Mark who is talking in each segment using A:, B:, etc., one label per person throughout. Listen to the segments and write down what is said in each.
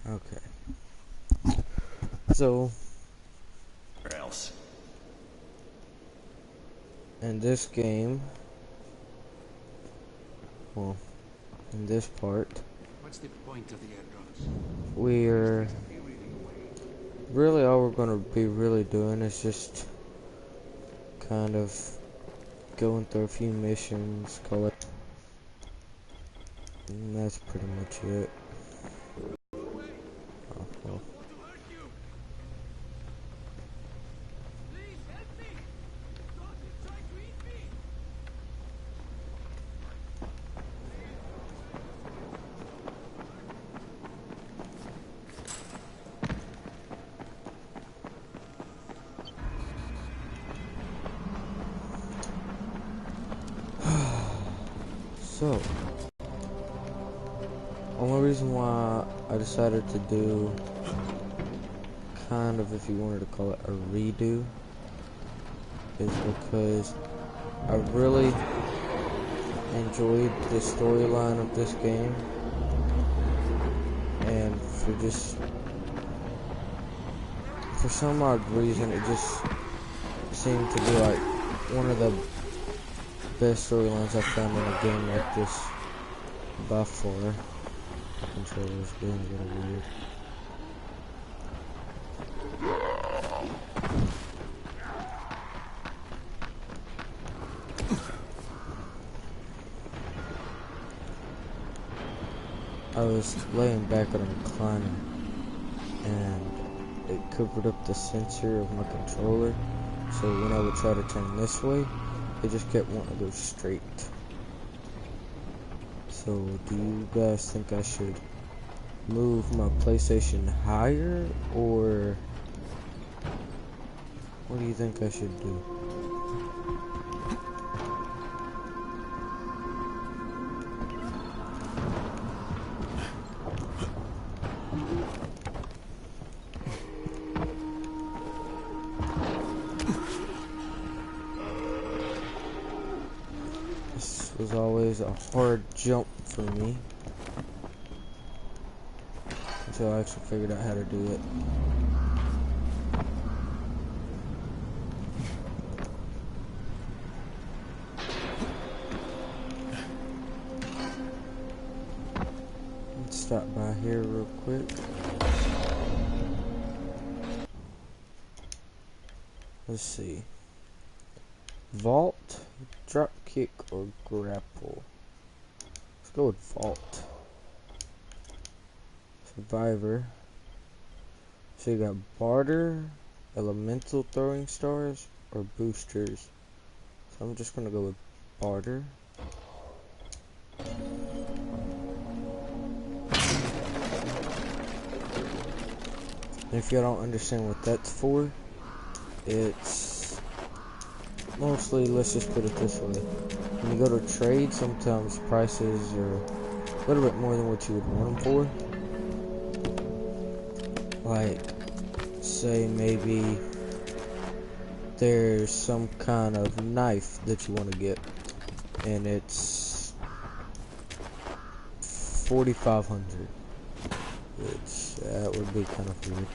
A: Okay. So,
B: Where else?
A: in this game, well, in this part,
C: What's the point of the airdrops?
A: we're really all we're gonna be really doing is just kind of going through a few missions, collect, and that's pretty much it. Oh, well. So, only reason why I decided to do kind of, if you wanted to call it a redo, is because I really enjoyed the storyline of this game, and for some odd reason it just seemed to be like one of the best storylines I've found in a game like this by far. The controller's being a little weird. I was laying back on a recliner and it covered up the sensor of my controller, so when I would try to turn this way, it just kept wanting to go straight. So do you guys think I should move my PlayStation higher, or what do you think I should do? This was always a hard jump for me until I actually figured out how to do it. Let's stop by here real quick. Let's see. Vault, drop kick, or grapple. Let's go with vault. Survivor. So you got barter, elemental throwing stars, or boosters. So I'm just gonna go with barter. And if you don't understand what that's for, it's mostly, let's just put it this way. When you go to trade, sometimes prices are a little bit more than what you would want them for. Like, say maybe there's some kind of knife that you want to get, and it's 4,500, which that would be kind of weird.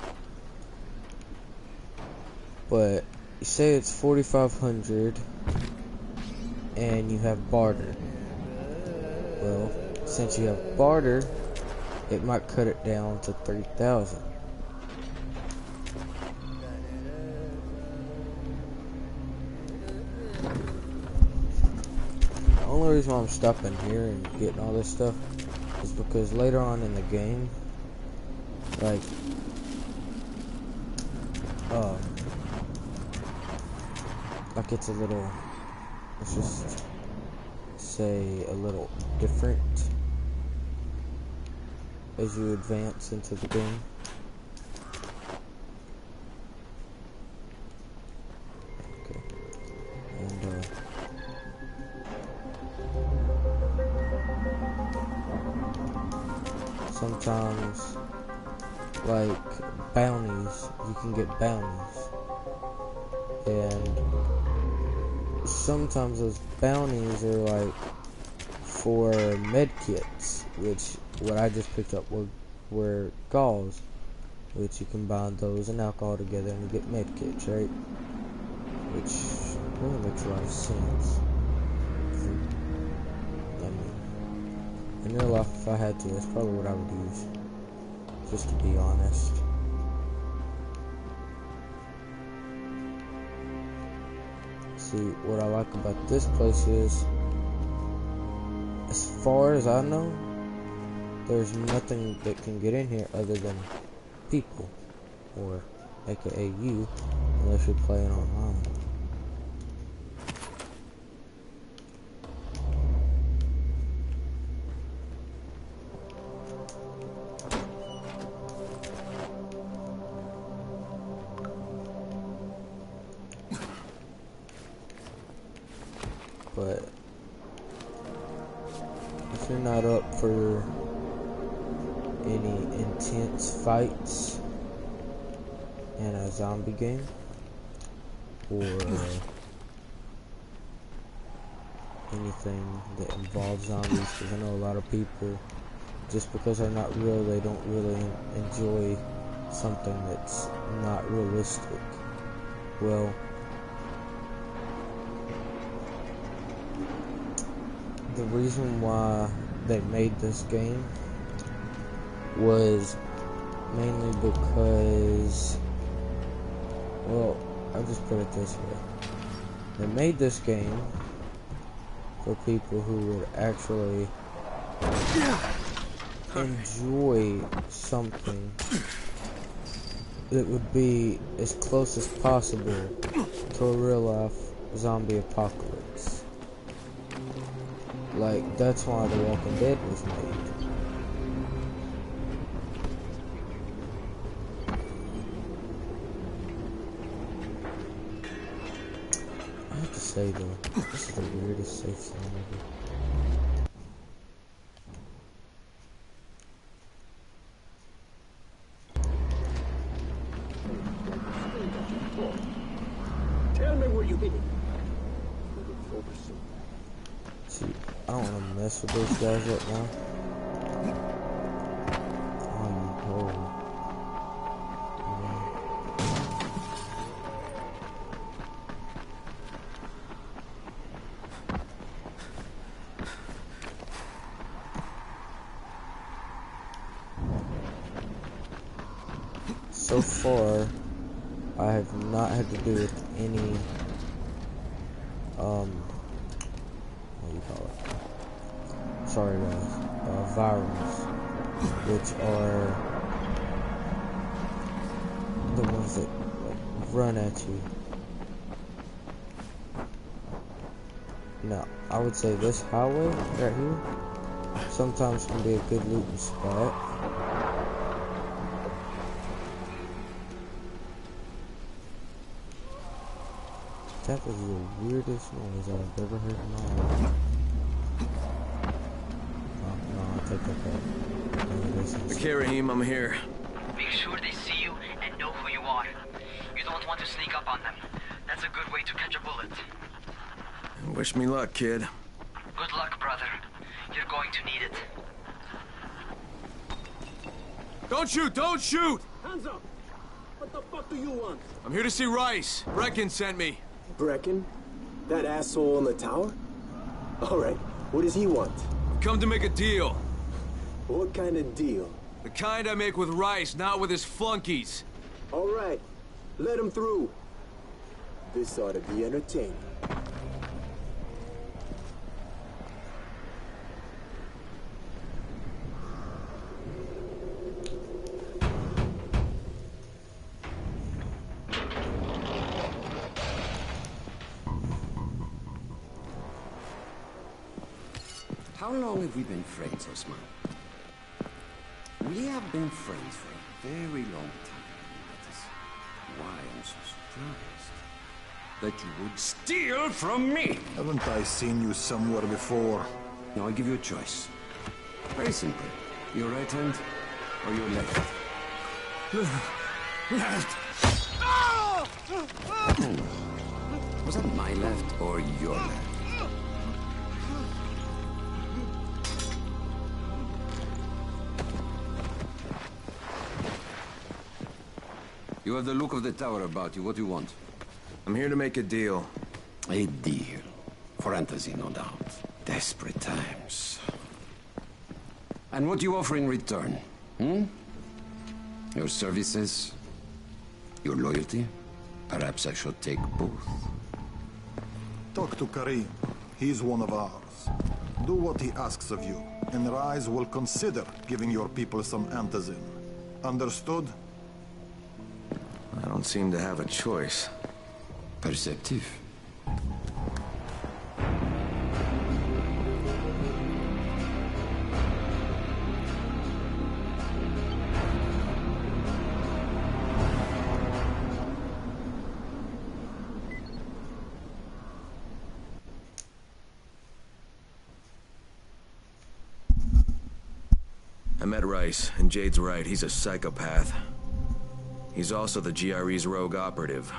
A: But you say it's 4,500 and you have barter. Well, since you have barter, it might cut it down to 3,000. The only reason why I'm stopping here and getting all this stuff is because later on in the game, like, it's a little, let's just say a little different as you advance into the game. Okay. And sometimes, like bounties, you can get bounties, and sometimes those bounties are like for med kits, which what I just picked up were were galls, which you combine those and alcohol together and you get medkits, right? Which really makes a lot of sense. I mean, in real life, if I had to, that's probably what I would use. Just to be honest. See, what I like about this place is, as far as I know, there's nothing that can get in here other than people, or aka you, unless you're playing online. But if you're not up for any intense fights in a zombie game, or anything that involves zombies, because I know a lot of people, just because they're not real, they don't really enjoy something that's not realistic. Well, the reason why they made this game was mainly because, well, I'll just put it this way. They made this game for people who would actually enjoy something that would be as close as possible to a real life zombie apocalypse. Like, that's why The Walking Dead was made. I have to say though, this is the weirdest safe zone ever.
D: Tell me where you been.
A: See, I don't want to mess with those guys right now. Oh. So far, I have not had to do with any, what do you call it? Sorry guys, virals, which are the ones that like, run at you. Now, I would say this highway right here sometimes can be a good looting spot. That was the weirdest noise I've ever heard in my life. Oh, no, I'll take that back.
E: Okay, Rahim, I'm here.
F: Make sure they see you and know who you are. You don't want to sneak up on them. That's a good way to catch a bullet.
E: Wish me luck, kid.
F: Good luck, brother. You're going to need it.
E: Don't shoot! Don't shoot!
D: Hands up! What the fuck do you want?
E: I'm here to see Rice. Brecken sent me.
D: Brecken? That asshole in the tower? Alright, what does he want?
E: I've come to make a deal.
D: What kind of deal?
E: The kind I make with Rice, not with his flunkies.
D: Alright, let him through. This ought to be entertaining.
C: How long have we been friends, Osman? We have been friends for a very long time. That is why I'm so surprised that you would steal from me.
G: Haven't I seen you somewhere before?
C: Now I give you a choice. Very simple. Your right hand or your left?
E: Left.
C: Was that my left or your left? You have the look of the tower about you. What do you want?
E: I'm here to make a deal.
C: A deal. For Antizin, no doubt. Desperate times. And what do you offer in return? Your services? Your loyalty? Perhaps I should take both.
G: Talk to Karim. He's one of ours. Do what he asks of you, and Rise will consider giving your people some Antizin. Understood?
E: I don't seem to have a choice.
C: Perceptive.
E: I met Rice, and Jade's right, he's a psychopath. He's also the GRE's rogue operative.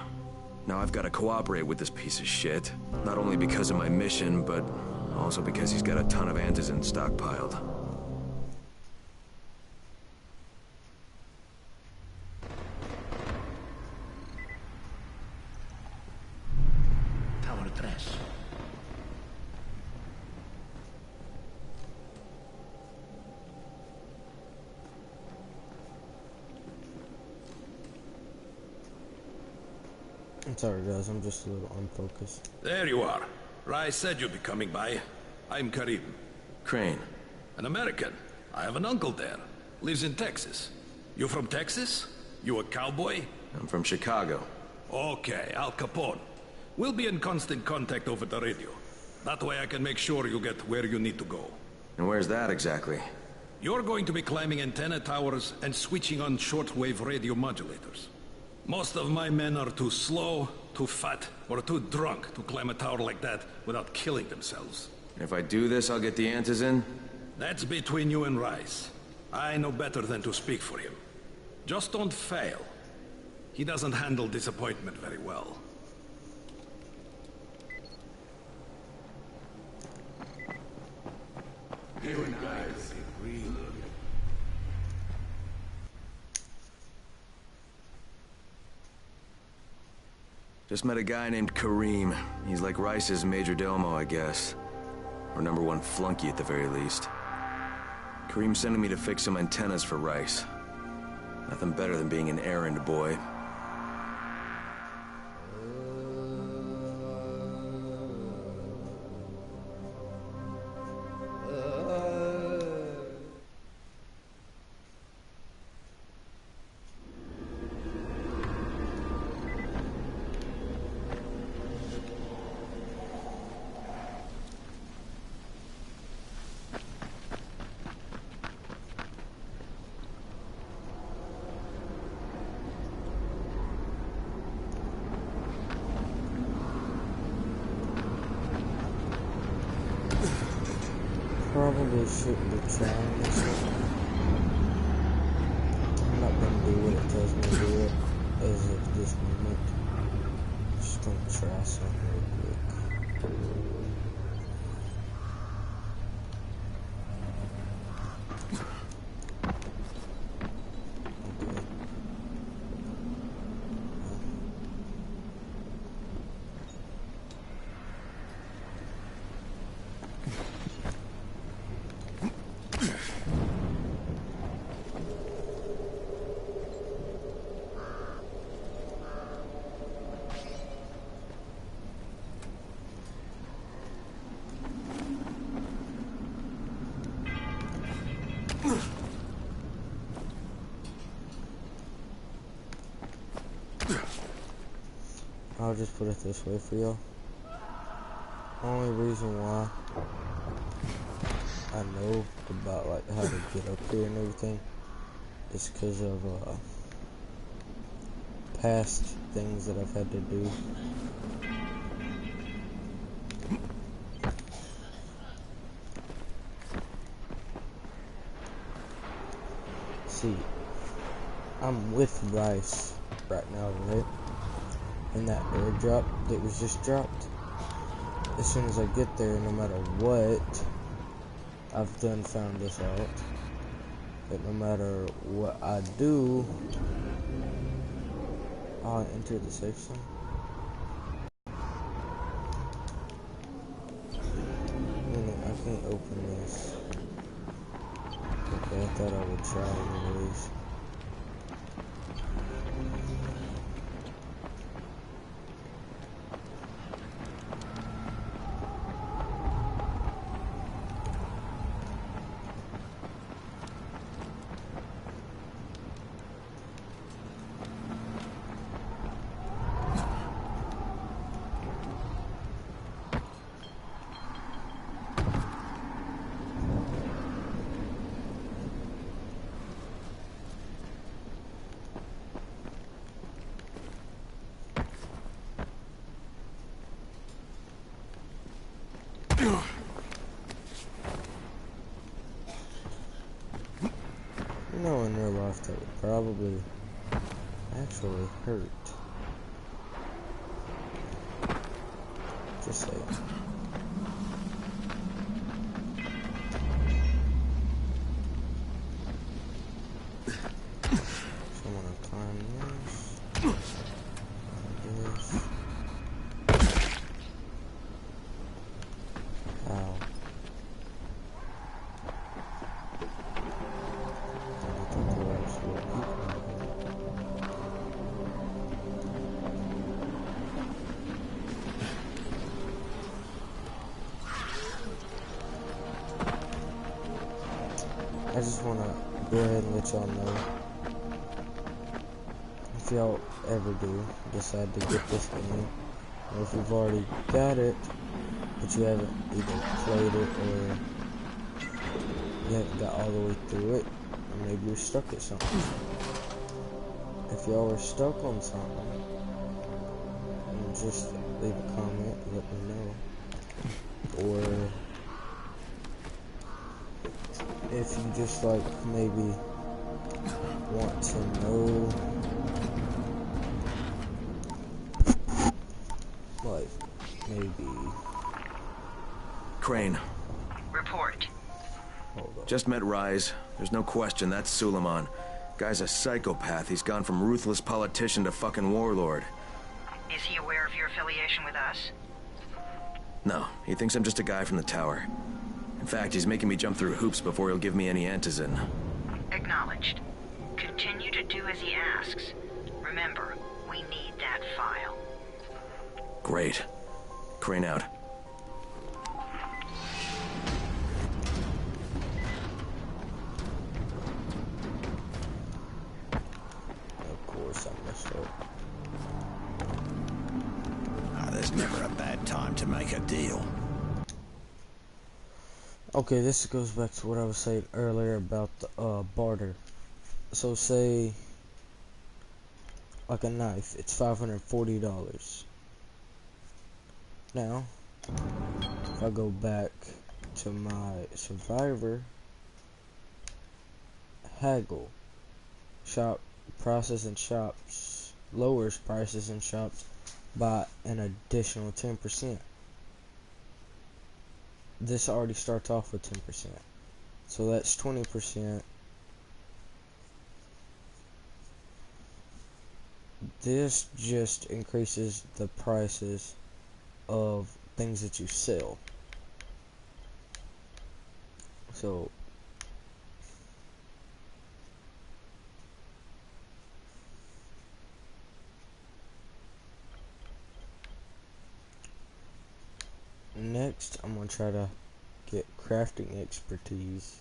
E: Now I've got to cooperate with this piece of shit. Not only because of my mission, but also because he's got a ton of Antizin stockpiled.
H: Tower 3.
A: I'm sorry guys, I'm just a little unfocused.
H: There you are. Rice said you'd be coming by. I'm Karim.
E: Crane.
H: An American. I have an uncle there. Lives in Texas. You from Texas? You a cowboy?
E: I'm from Chicago.
H: Okay, Al Capone. We'll be in constant contact over the radio. That way I can make sure you get where you need to go.
E: And where's that exactly?
H: You're going to be climbing antenna towers and switching on shortwave radio modulators. Most of my men are too slow, too fat, or too drunk to climb a tower like that without killing themselves.
E: And if I do this, I'll get the Antizin?
H: That's between you and Rice. I know better than to speak for him. Just don't fail. He doesn't handle disappointment very well. You and I agree.
E: Just met a guy named Karim. He's like Rice's major domo, I guess. Or #1 flunky at the very least. Karim's sending me to fix some antennas for Rice. Nothing better than being an errand boy.
A: Probably shouldn't be trying this one. I'm not gonna do what it tells me to do it as of this moment. Just gonna try something real quick. I'll just put it this way for y'all. Only reason why I know about like how to get up here and everything is because of past things that I've had to do. See, I'm with Rice right now, right? And that airdrop that was just dropped, as soon as I get there, no matter what, I've done found this out, that no matter what I do, I'll enter the safe zone. I can't open this. Okay, I thought I would try anyways. You know, in real life that would probably actually hurt. Just saying. So I'm gonna climb this. This. Ow. I just want to go ahead and let y'all know, if y'all ever do decide to get this game, or if you've already got it, but you haven't either played it or you haven't got all the way through it, or maybe you're stuck at something. If y'all are stuck on something, just leave a comment, let me know. Or if you just like maybe want to know, like maybe
E: Crane.
F: Report.
A: hold on.
E: Just met Rise. There's no question that's Suleiman. Guy's a psychopath. He's gone from ruthless politician to fucking warlord.
F: Is he aware of your affiliation with us?
E: No, he thinks I'm just a guy from the tower. In fact, he's making me jump through hoops before he'll give me any antizin.
F: Acknowledged. Continue to do as he asks. Remember, we need that file.
E: Great. Crane out.
A: Of course I messed up.
B: There's never a bad time to make a deal.
A: Okay, this goes back to what I was saying earlier about the barter. So say like a knife, it's $540. Now, if I go back to my survivor, haggle, shop prices in shops, lowers prices in shops by an additional 10%. This already starts off with 10%, so that's 20%. This just increases the prices of things that you sell. So next I'm gonna try to get crafting expertise,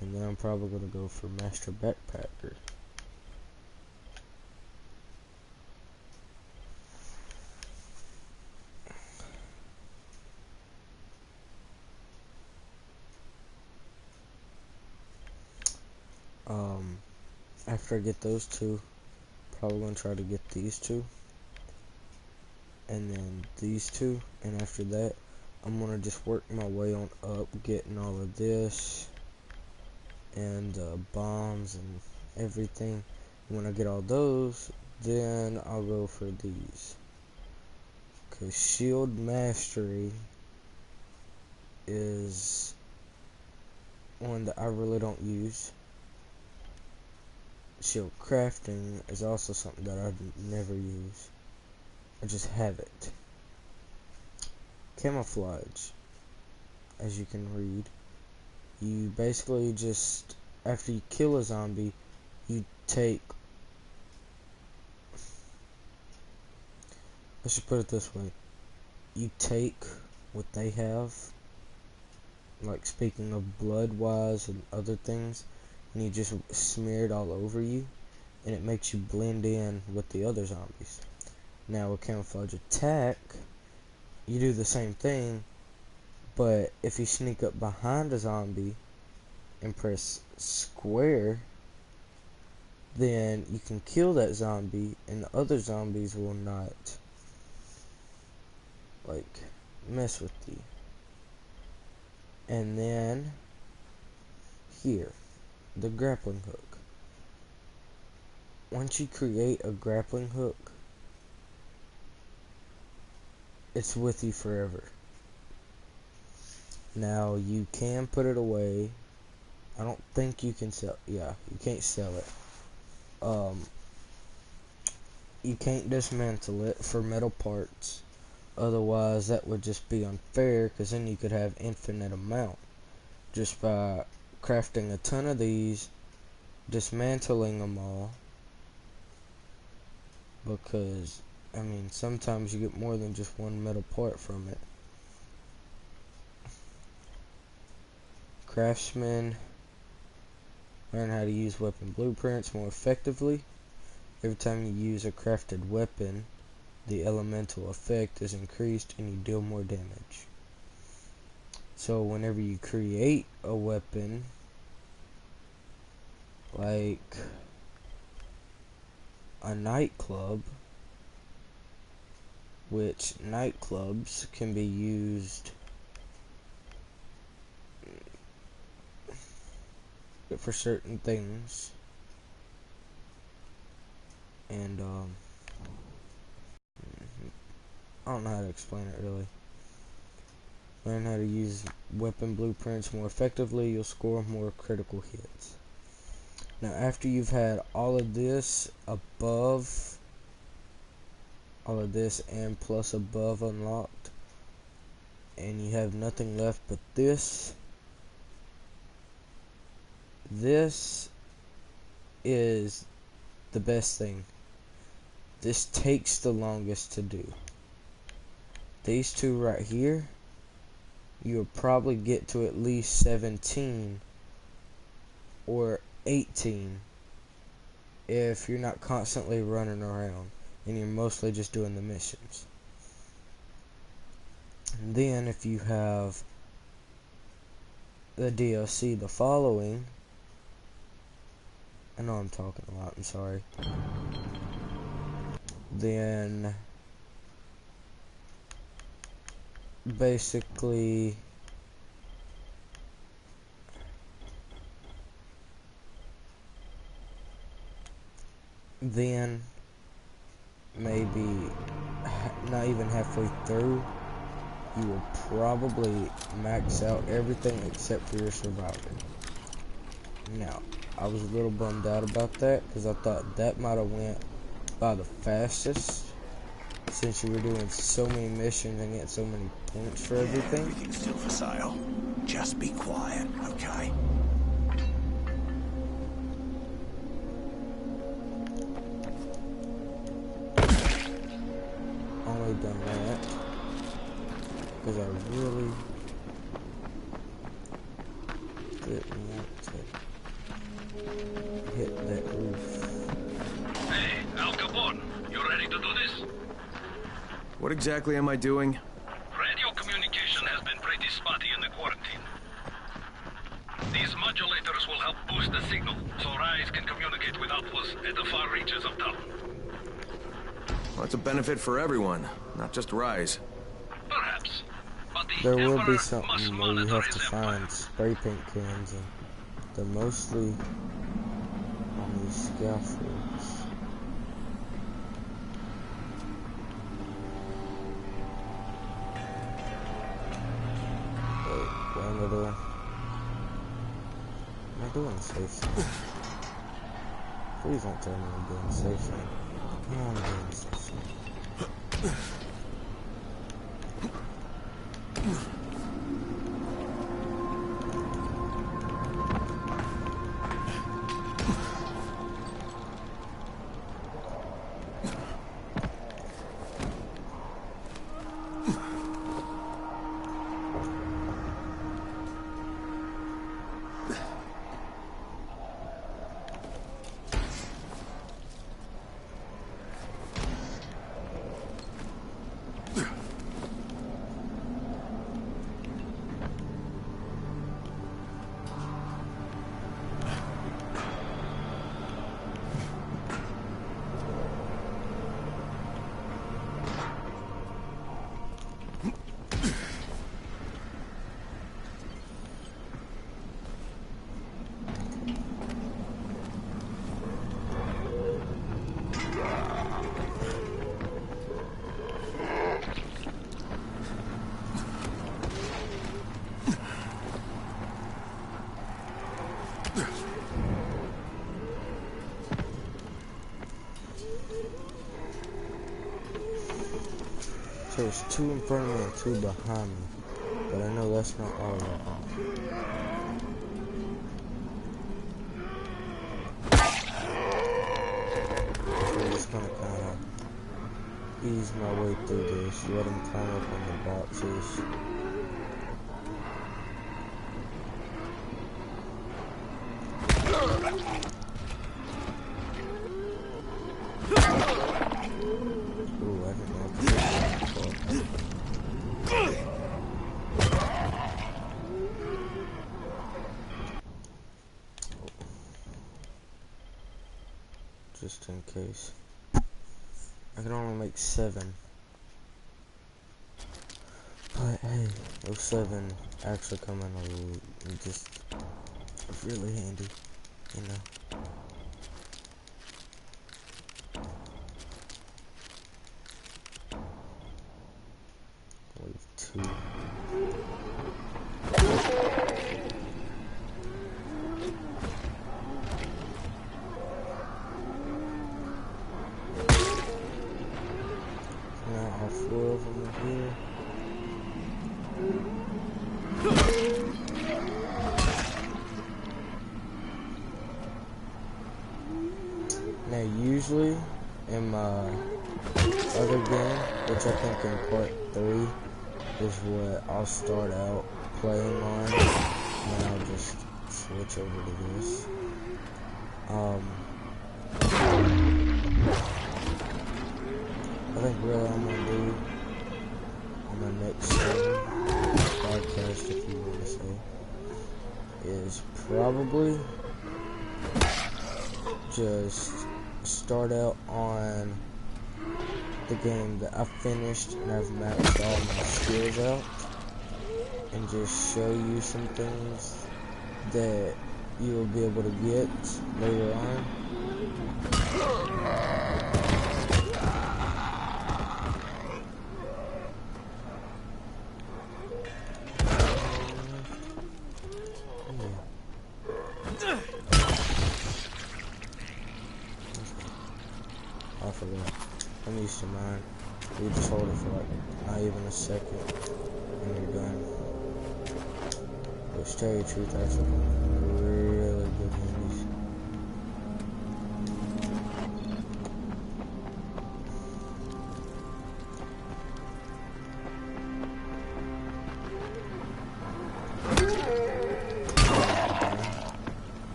A: and then I'm probably gonna go for master backpacker. After I get those two, probably gonna try to get these two, and then these two, and after that I'm gonna just work my way on up, getting all of this and bombs and everything. When I get all those, then I'll go for these, because shield mastery is one that I really don't use. shield crafting is also something that I never use. I just have it. Camouflage, as you can read, you basically just, after you kill a zombie, you take, I should put it this way, you take what they have, like speaking of blood wise and other things, and you just smear it all over you, and it makes you blend in with the other zombies. Now with camouflage attack, you do the same thing, but if you sneak up behind a zombie and press square, then you can kill that zombie and the other zombies will not like mess with you. And then here, the grappling hook. Once you create a grappling hook, it's with you forever. Now you can put it away. I don't think you can sell, yeah, you can't sell it. You can't dismantle it for metal parts. Otherwise that would just be unfair, because then you could have infinite amount just by crafting a ton of these, dismantling them all, because I mean sometimes you get more than just one metal part from it. Craftsman, learn how to use weapon blueprints more effectively. Every time you use a crafted weapon, the elemental effect is increased and you deal more damage. So whenever you create a weapon, like a nightclub, which nightclubs can be used for certain things, and I don't know how to explain it really. Learn how to use weapon blueprints more effectively, you'll score more critical hits. Now after you've had all of this above, all of this and plus above unlocked, and you have nothing left but this is the best thing. This takes the longest to do. These two right here, you'll probably get to at least 17 or 18 if you're not constantly running around and you're mostly just doing the missions. And then if you have the DLC, the following, I know I'm talking a lot, I'm sorry. Then basically then maybe not even halfway through, you will probably max out everything except for your survivor. Now I was a little bummed out about that because I thought that might have went by the fastest, since you were doing so many missions and getting so many points for everything.
B: Everything's still for sale. Just be quiet, okay?
A: Only done that because I really didn't want to hit that roof.
H: Hey, Al Capone, you ready to do this?
E: What exactly am I doing?
H: Radio communication has been pretty spotty in the quarantine. These modulators will help boost the signal, so Rise can communicate with outposts at the far reaches of town.
E: Well, it's a benefit for everyone, not just Rise.
H: Perhaps. But the
A: There will
H: Emperor
A: be something
H: must
A: where you
H: monitor
A: have to
H: his
A: find
H: empire.
A: spray paint cans, and they're mostly on these scaffolds. Wait, what am I doing? Am I doing safe? Please don't tell me I'm doing safe zone. No, I'm doing safe zone. So there's 2 in front of me and 2 behind me, but I know that's not all of them. So I'm just gonna kind of ease my way through this, let them climb up on the boxes. Ooh, I didn't know I could do that. Just in case. I can only make 7. But hey, those 7 actually come in just really handy, you know. Wave 2. Now all 4 of them are here. Now usually in my other game, which I think in part 3 is what I'll start out playing on, and then I'll just switch over to this. I think really I'm gonna do on my next podcast, if you want to say, is probably just start out on the game that I finished and I've maxed all my skills out, and just show you some things that you will be able to get later on. I forgot. I'm used to mine. You just hold it for like not even a second and you're done. Which, to tell you the truth, that's really good handies.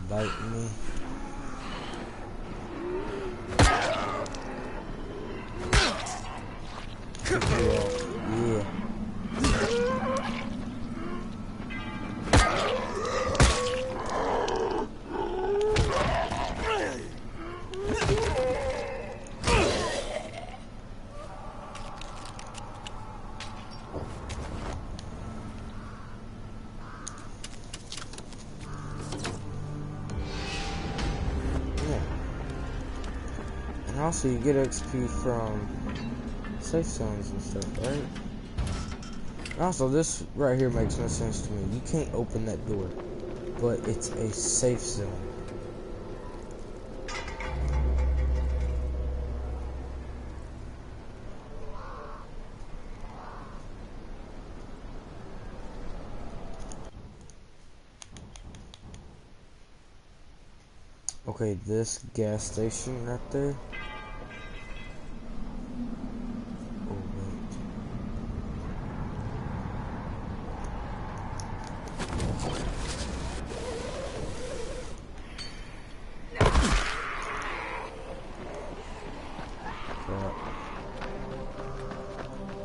A: Biting me. Yeah. And also you get XP from safe zones and stuff, right? Also, this right here makes no sense to me. You can't open that door, but it's a safe zone. Okay, this gas station right there. Oh, wait. Crap.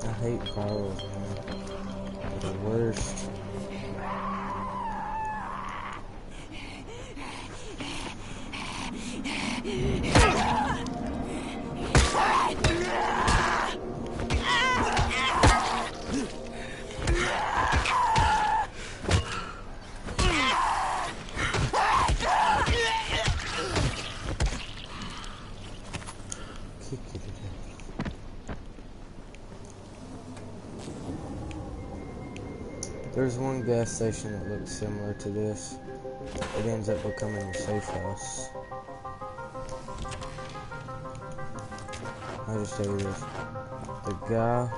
A: I hate virals, man. They're the worst. There's one gas station that looks similar to this. It ends up becoming a safe house. I'll just tell you this. The guy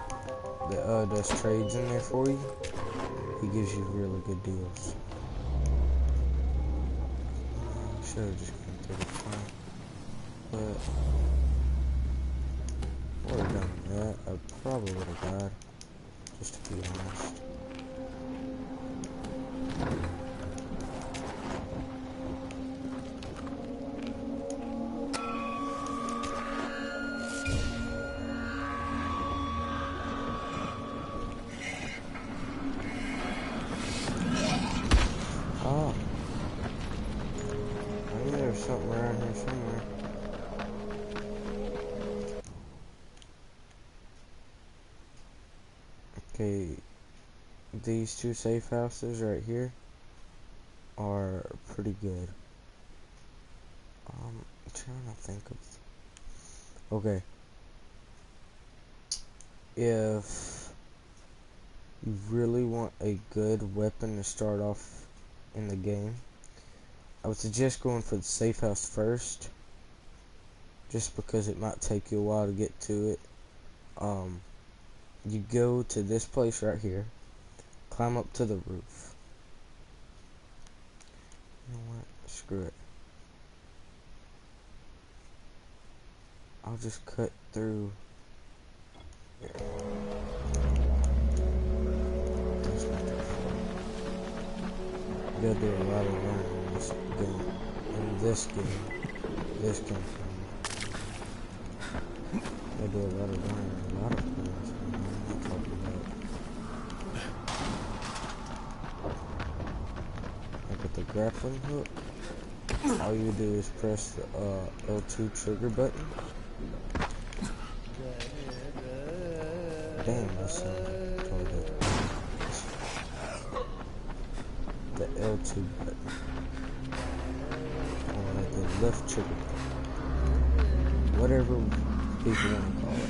A: that does trades in there for you, he gives you really good deals. Should have just gone through the front. But I would have done that. I probably would have died. Just to be honest. Something around here somewhere. Okay, these two safe houses right here are pretty good. I'm trying to think of. Okay, if you really want a good weapon to start off in the game, I would suggest going for the safe house first, just because it might take you a while to get to it. You go to this place right here, climb up to the roof. You know what? Screw it. I'll just cut through here. You gotta do a lot of running in this game. In this game. This game. You gotta do a lot of running in a lot of games. I'm not talking about. Like with the grappling hook, all you do is press the L2 trigger button. Damn, that sounded totally good. The L2 button. Or the left trigger button. Whatever people want to call it.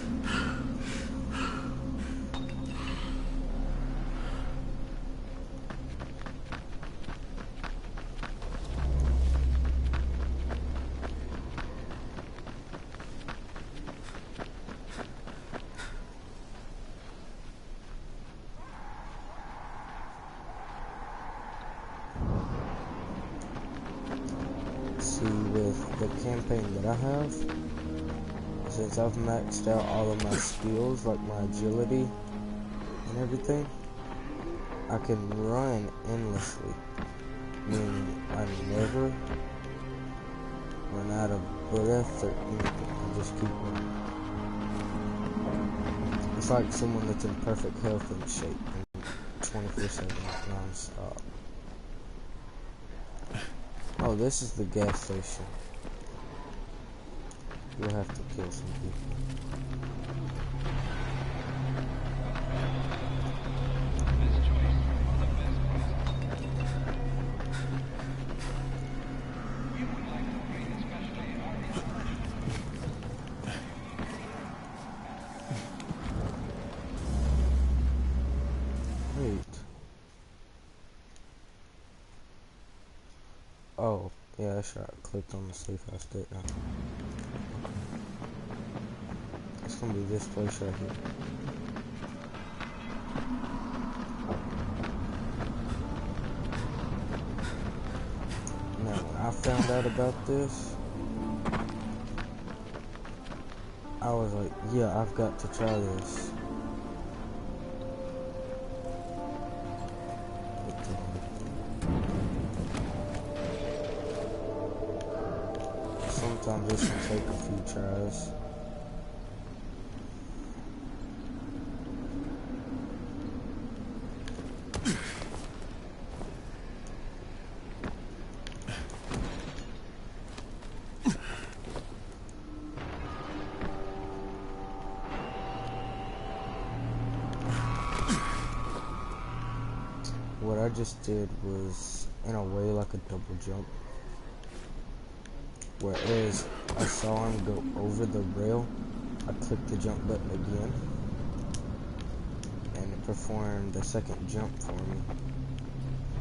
A: With the campaign that I have, since I've maxed out all of my skills, like my agility and everything, I can run endlessly, meaning I never run out of breath or anything. I just keep running. It's like someone that's in perfect health and shape, 24/7 non-stop. Oh, this is the gas station. You'll have to kill some people. Oh, yeah, that's right. I clicked on the safe house, didn't I? It's gonna be this place right here. Now, when I found out about this, I was like, yeah, I've got to try this. Sometimes this can take a few tries. What I just did was, in a way, like a double jump. Whereas I saw him go over the rail, I clicked the jump button again, and it performed the second jump for me.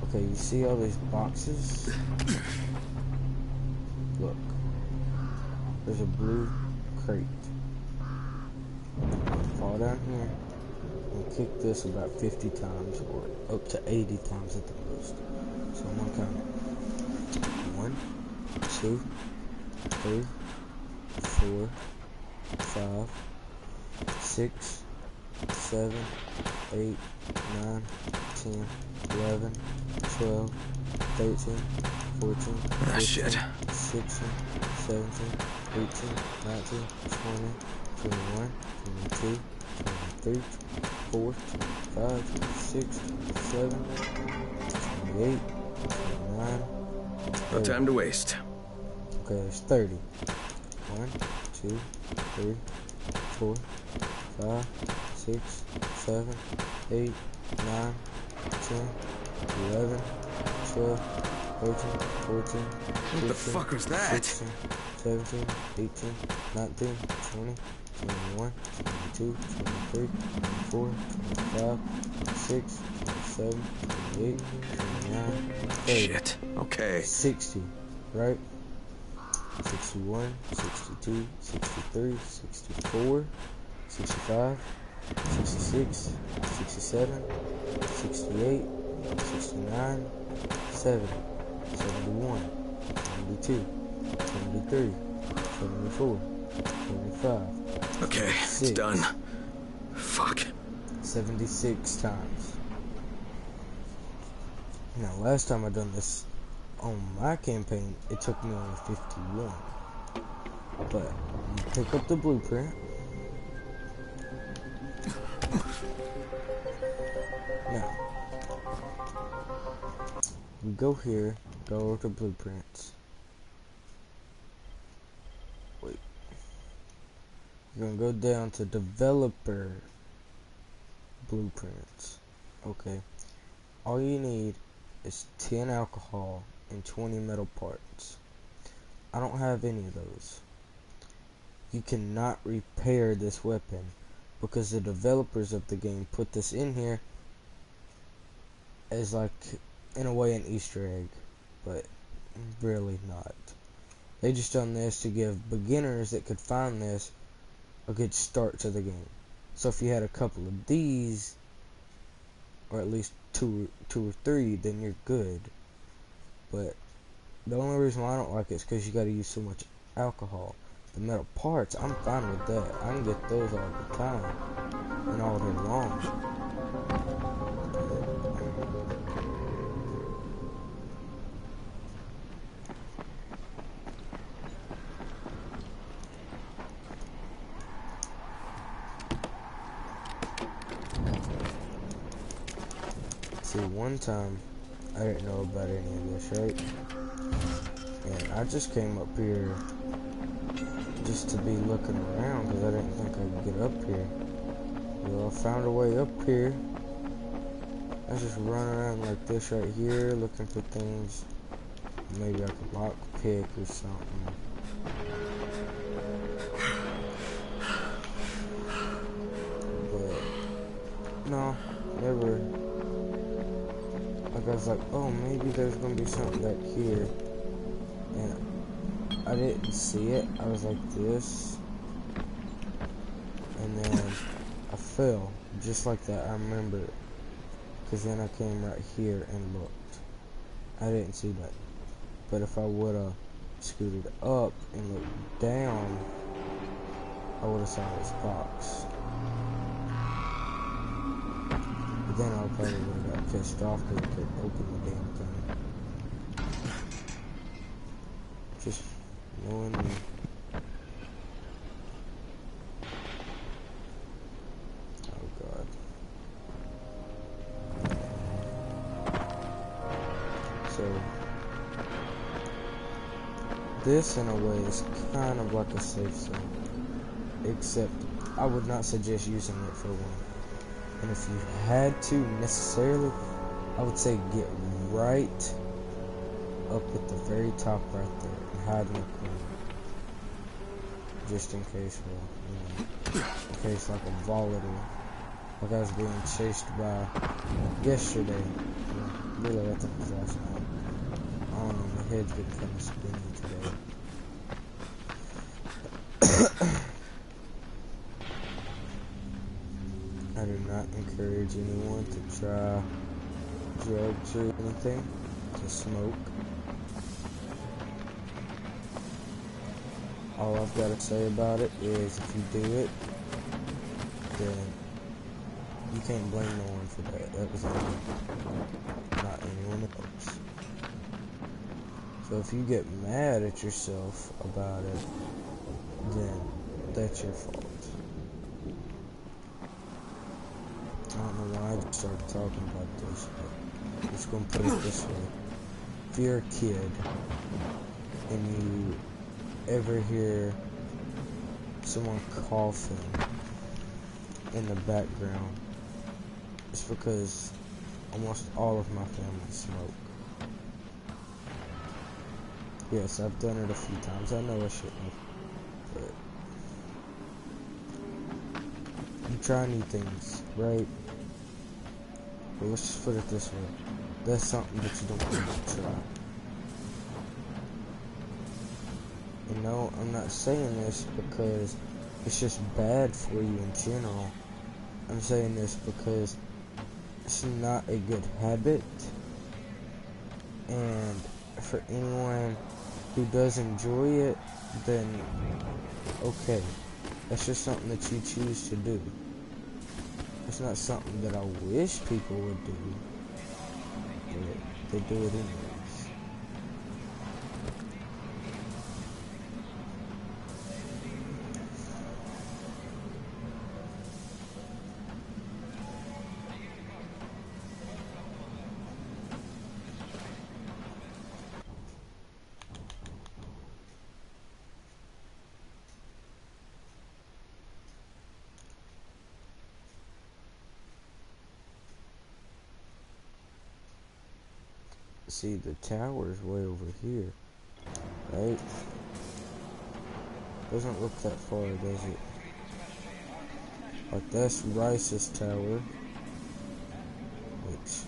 A: Okay, you see all these boxes? Look, there's a blue crate. Fall down here and kick this about 50 times, or up to 80 times at the most. So I'm gonna count it. 1, 2, 3, 4, 5, 6, 7, 8, 9, 10, 11, 12, 13, 14, 15, 16, 17, 18, 19, 20, 21, 22, 23, 24, 25, 26, 27, 28, 29, 30.
E: No time to waste.
A: Okay, there's 30. 1, 2, 3, 4, 5, 6, 7, 8, 9, 10, 11, 12, 13, 14, 15,
E: What the fuck was that?
A: 16, 17, 18, 19, 20, 21, 22, 23, 24, 25, 26, 27, 28, 29, 30.
E: Shit. Okay.
A: 60, right? 61, 62, 63, 64, 65, 66, 67, 68, 69, 70, 71, 72, 73, 74, 75.
E: Okay, it's done. Fuck.
A: 76 times. Now, last time I done this on my campaign, it took me only 51. But you pick up the blueprint. Now, you go here, go over to blueprints. Wait. You're gonna go down to developer blueprints. Okay. All you need is 10 alcohol and 20 metal parts. I don't have any of those. You cannot repair this weapon because the developers of the game put this in here as, like, in a way, an Easter egg, but really not. They just done this to give beginners that could find this a good start to the game. So if you had a couple of these, or at least two or three, then you're good. But the only reason why I don't like it is because you got to use so much alcohol. The metal parts, I'm fine with that. I can get those all the time and all day long. See, one time I didn't know about any of this, right? And I just came up here just to be looking around because I didn't think I could get up here. Well, I found a way up here. I just run around like this right here looking for things. Maybe I could lock pick or something. But no, never. Like I was like, oh, maybe there's gonna be something back here. and I didn't see it. I was like this, and then I fell just like that. I remember it, because then I came right here and looked. I didn't see that, but if I would have scooted up and looked down, I would have saw this box. But then I probably would have got pissed off because I couldn't open the damn thing. Just knowing me. Oh god. So this in a way is kind of like a safe zone. Except I would not suggest using it for one. And if you had to necessarily, I would say get right up at the very top right there and hide in the corner. Just in case, well, you know, in case like a volatile, like I was being chased by yesterday. Well, really, I think it was last night. I don't know, my head's been kind of spinning today. I do not encourage anyone to try drugs or anything, to smoke. All I've got to say about it is if you do it, then you can't blame no one for that. That was on you, not anyone else. So if you get mad at yourself about it, then that's your fault. I don't know why I just started talking about this, but I'm just gonna put it this way. If you're a kid and you ever hear someone coughing in the background, it's because almost all of my family smoke. Yes, I've done it a few times. I know I shouldn't have, but you try new things, right? But let's just put it this way. That's something that you don't want to try. And no, I'm not saying this because it's just bad for you in general. I'm saying this because it's not a good habit. And for anyone who does enjoy it, then okay. That's just something that you choose to do. It's not something that I wish people would do, but they do it anyways. See, the tower's way over here, right? Doesn't look that far, does it? Like, that's Rice's tower, which,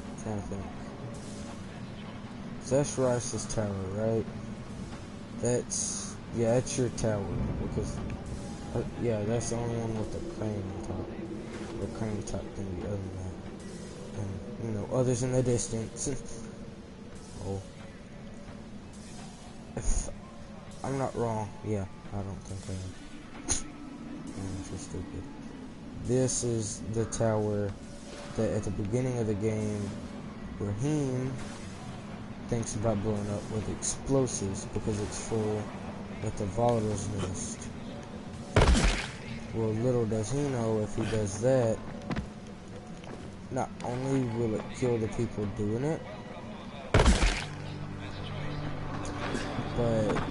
A: I'm trying to think. So that's Rice's tower, right? That's, yeah, that's your tower, because, yeah, that's the only one with the crane on top. The crane top thingy, other than that. And, you know, others in the distance. Oh. If I'm not wrong, yeah, I don't think I am. I'm so stupid. This is the tower that at the beginning of the game, Raheem thinks about blowing up with explosives because it's full with the volatiles nest. Well, little does he know, if he does that, not only will it kill the people doing it, but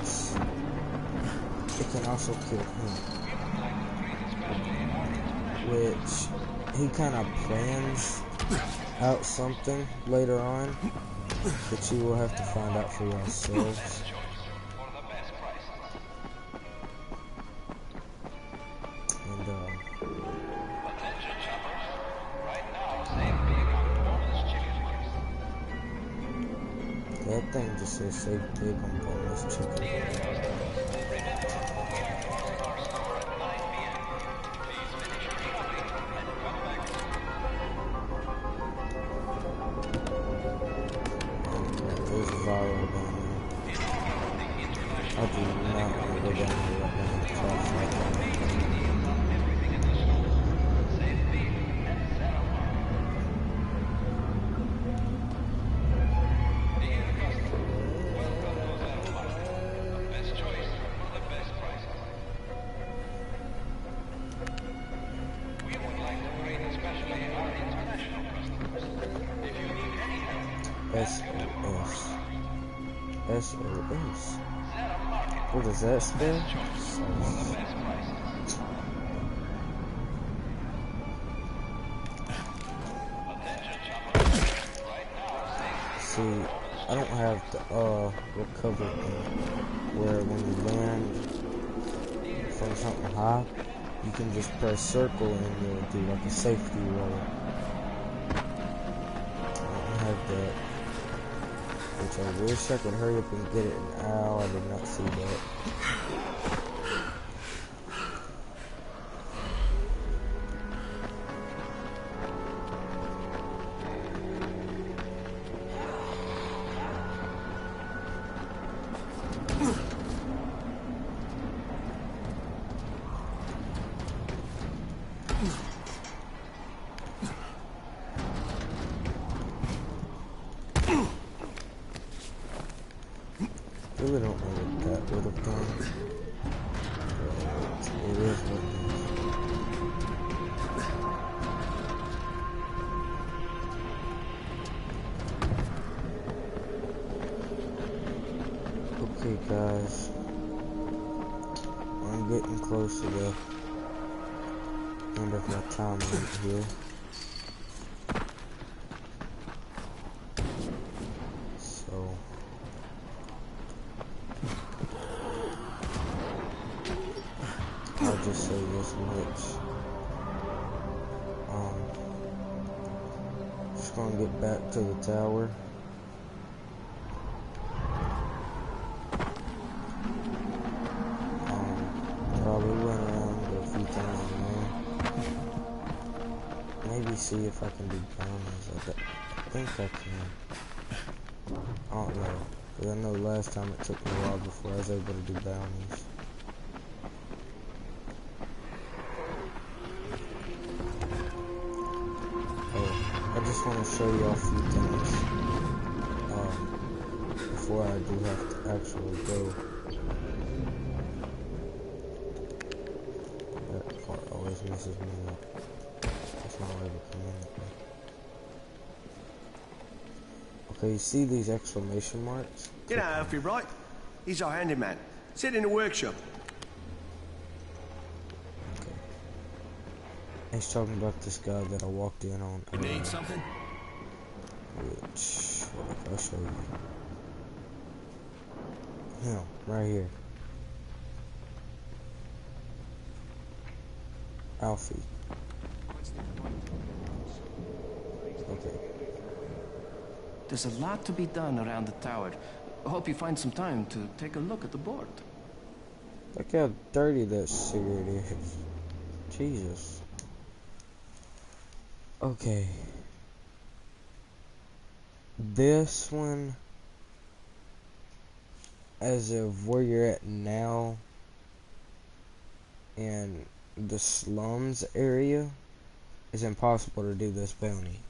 A: it can also kill him. Which, he kind of plans out something later on that you will have to find out for yourselves. That thing just says save pig on boneless chicken. There's viral down there. I do not want to go down there right now and try to fight that. SOS. SOS. What does that spell? See, I don't have the recover thing where when you land from something high, you can just press circle and you'll do like a safety roll. I don't have that. Which I wish I could hurry up and get it, and ow, I did not see that. Really don't know what that would have done. But it is what it is. Okay, guys. I'm getting close to the end of my time right here. I'll just say this much. Just gonna get back to the tower. Probably run around a few times there. Maybe see if I can do bounties. I think I can. I don't know. Because I know last time it took me a while before I was able to do bounties. I just want to show you a few things before I do have to actually go. That part always messes me up. That's not where to come in. Okay, you see these exclamation marks?
I: You know Alfie, right? He's our handyman. Sit in the workshop.
A: He's talking about this guy that I walked in on.
H: You need something?
A: Which, I'll show you. Him, right here. Alfie. Okay.
J: There's a lot to be done around the tower. I hope you find some time to take a look at the board.
A: Look how dirty that cigarette is. Jesus. Okay. This one, as of where you're at now, in the slums area, it's impossible to do this bounty.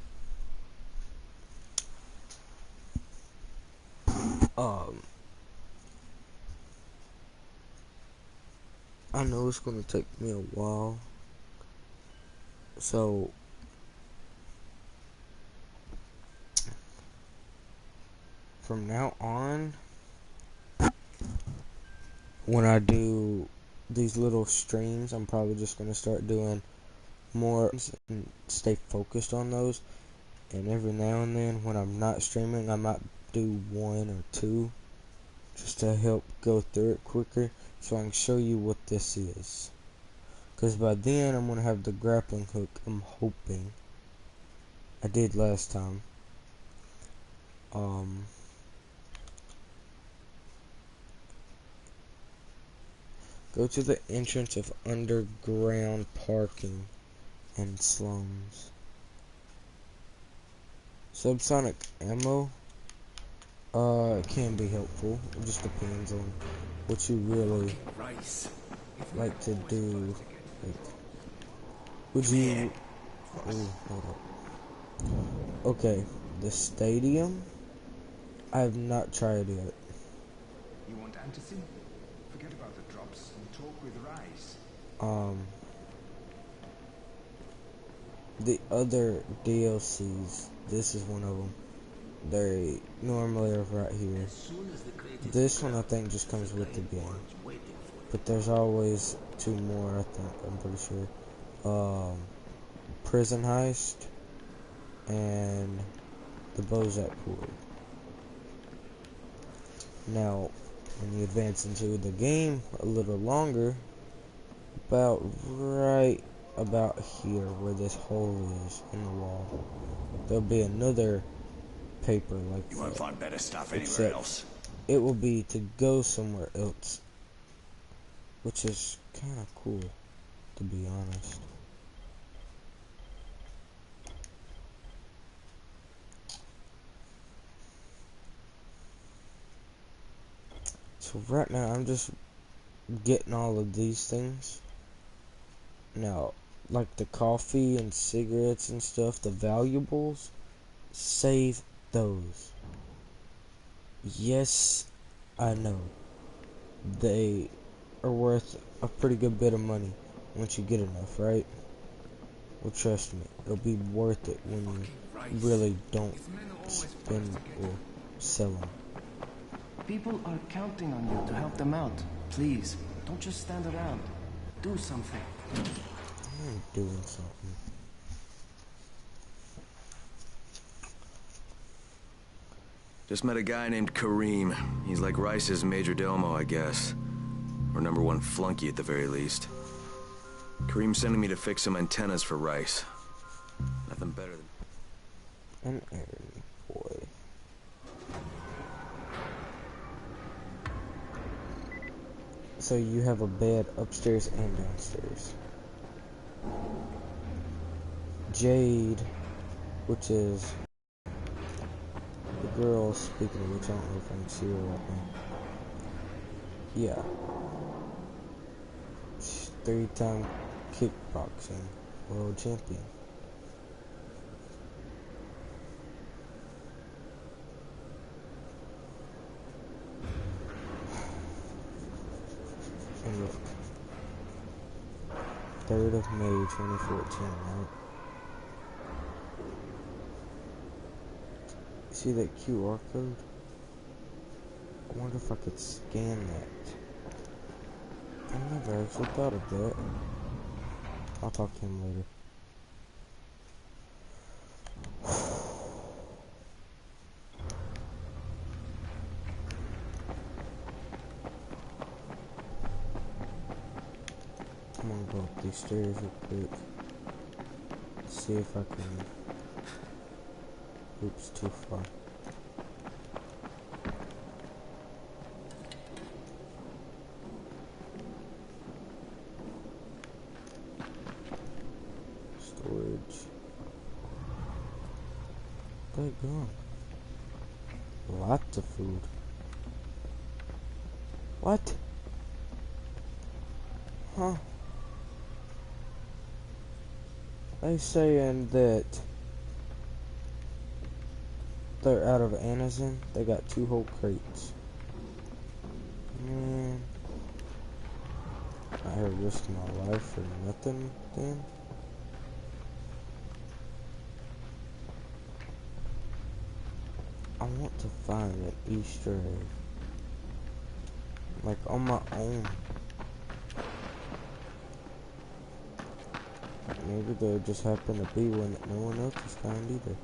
A: I know it's gonna take me a while, so from now on, when I do these little streams, I'm probably just gonna start doing more and stay focused on those. And every now and then, when I'm not streaming, I might do 1 or 2 just to help go through it quicker, so I can show you what this is. Because by then, I'm gonna have the grappling hook. I'm hoping. I did last time. Go to the entrance of underground parking and slums. Subsonic ammo, it can be helpful. It just depends on what you really like to do. Like, would you? Ooh, hold up. Okay, the stadium. I have not tried yet.
K: You want antizin? Forget about the drops and talk with Rise.
A: The other DLCs. This is one of them. They normally are right here. This one I think just comes with the game. But there's always two more, I think, I'm pretty sure. Prison Heist and the Bozak Horde. Now, when you advance into the game a little longer, about right about here where this hole is in the wall, there'll be another paper like
B: You won't
A: that,
B: find better stuff anywhere
A: except
B: else.
A: it will be to go somewhere else, which is kind of cool, to be honest. So right now I'm just getting all of these things. Now, like the coffee and cigarettes and stuff, the valuables, save those. Yes, I know. They are worth a pretty good bit of money once you get enough, right? Well, trust me, it'll be worth it when you really don't spend or sell them.
J: People are counting on you to help them out. Please, don't just stand around. Do something.
A: I'm doing something.
E: Just met a guy named Kareem. He's like Rice's major domo, I guess. Or #1 flunky at the very least. Kareem's sending me to fix some antennas for Rice. Nothing better than...
A: An errand boy. So you have a bed upstairs and downstairs. Jade, which is the girl speaking of which, I don't know if I can see her right now. Yeah. She's 3-time kickboxing world champion. And look. 3rd of May 2014, right? See that QR code? I wonder if I could scan that. I never actually thought of that. I'll talk to him later. I'm gonna go up these stairs real quick. See if I can... Oops, too far. Storage. They're gone. Lots of food. What? Huh? They saying that they're out of Anison. They got 2 whole crates. Man, I had risked my life for nothing then. I want to find an Easter egg. Like on my own. Maybe there just happen to be one that no one else has found either.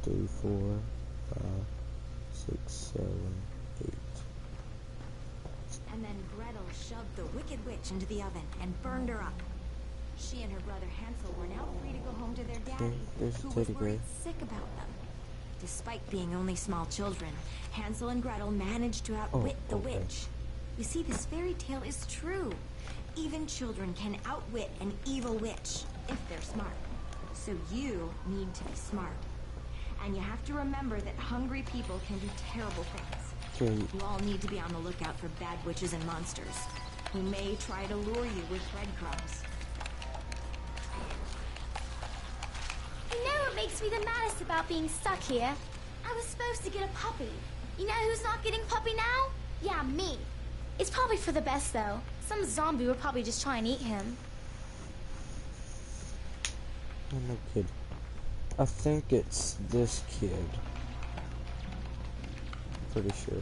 A: 3, 4, 5, 6, 7, 8.
L: And then Gretel shoved the Wicked Witch into the oven and burned her up. She and her brother Hansel were now free to go home to their daddy, who was worried sick about them. Despite being only small children, Hansel and Gretel managed to outwit the witch. You see, this fairy tale is true. Even children can outwit an evil witch, if they're smart. So you need to be smart. And you have to remember that hungry people can do terrible things. You all need to be on the lookout for bad witches and monsters, who may try to lure you with breadcrumbs.
M: You know what makes me the maddest about being stuck here? I was supposed to get a puppy. You know who's not getting puppy now? Yeah, me. It's probably for the best, though. Some zombie will probably just try and eat him.
A: Oh, no kid. I think it's this kid. Pretty sure.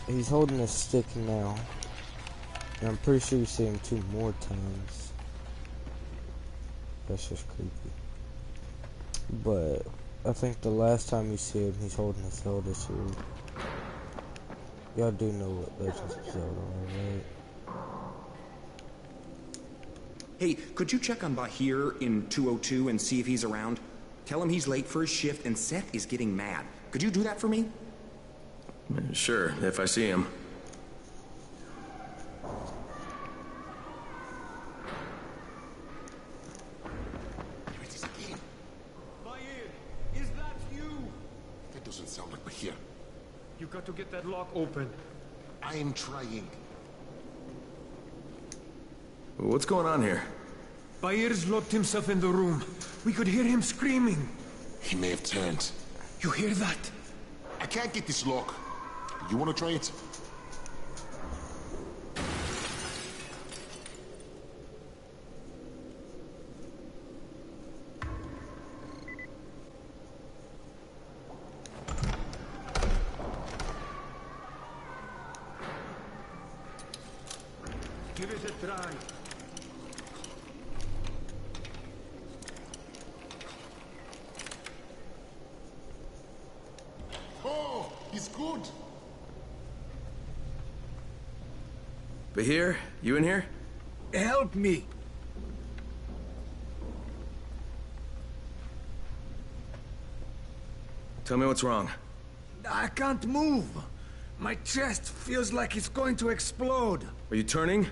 A: He's holding a stick now. And I'm pretty sure you see him 2 more times. That's just creepy. But I think the last time you see him, he's holding a Zelda sword. Y'all do know what Legends of Zelda are, right?
K: Hey, could you check on Bahir in 202 and see if he's around? Tell him he's late for his shift and Seth is getting mad. Could you do that for me?
E: Sure, if I see him.
N: Is that you?
O: That doesn't sound like Bahir.
N: You got to get that lock open.
O: I am trying.
E: What's going on here?
N: Bahir's locked himself in the room. We could hear him screaming.
O: He may have turned.
N: You hear that?
O: I can't get this lock. You want to try it?
N: Give it a try.
O: Oh, he's good.
E: Bahir, you in here?
N: Help me.
E: Tell me what's wrong.
N: I can't move. My chest feels like it's going to explode.
E: Are you turning?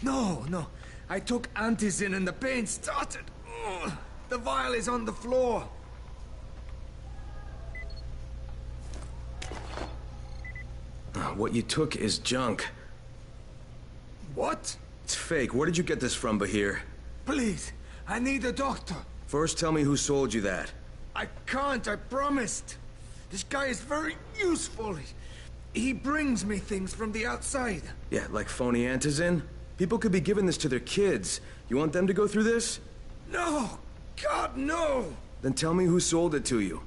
N: No. I took antizin and the pain started. Ugh. The vial is on the floor.
E: What you took is junk.
N: What?
E: It's fake. Where did you get this from, Bahir?
N: Please, I need a doctor.
E: First, tell me who sold you that.
N: I can't, I promised. This guy is very useful. He brings me things from the outside.
E: Yeah, like phony antizin? People could be giving this to their kids. You want them to go through this?
N: No! God, no!
E: Then tell me who sold it to you.